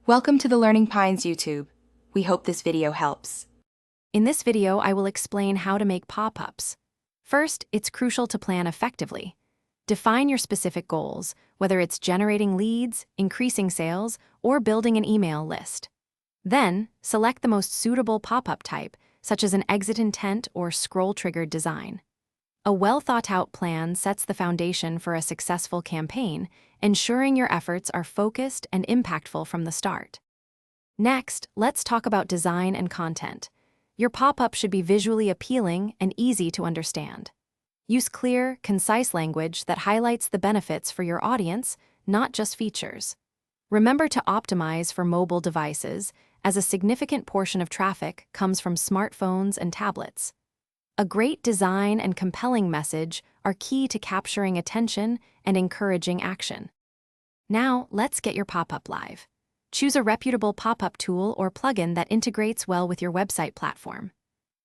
Welcome to the Learning Pines YouTube. We hope this video helps. In this video, I will explain how to make pop-ups. First, it's crucial to plan effectively. Define your specific goals, whether it's generating leads, increasing sales, or building an email list. Then, select the most suitable pop-up type, such as an exit intent or scroll-triggered design. A well-thought-out plan sets the foundation for a successful campaign, ensuring your efforts are focused and impactful from the start. Next, let's talk about design and content. Your pop-up should be visually appealing and easy to understand. Use clear, concise language that highlights the benefits for your audience, not just features. Remember to optimize for mobile devices, as a significant portion of traffic comes from smartphones and tablets. A great design and compelling message are key to capturing attention and encouraging action. Now, let's get your pop-up live. Choose a reputable pop-up tool or plugin that integrates well with your website platform.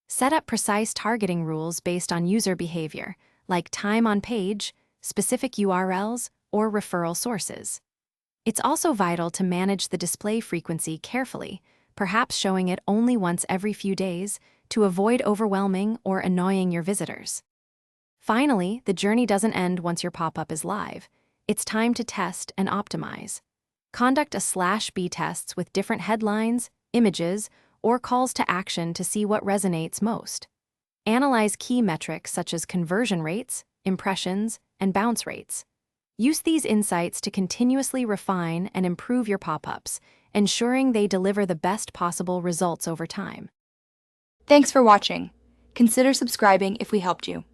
Set up precise targeting rules based on user behavior, like time on page, specific URLs, or referral sources. It's also vital to manage the display frequency carefully, perhaps showing it only once every few days, to avoid overwhelming or annoying your visitors. Finally, the journey doesn't end once your pop-up is live. It's time to test and optimize. Conduct a /B tests with different headlines, images, or calls to action to see what resonates most. Analyze key metrics such as conversion rates, impressions, and bounce rates. Use these insights to continuously refine and improve your pop-ups, ensuring they deliver the best possible results over time. Thanks for watching. Consider subscribing if we helped you.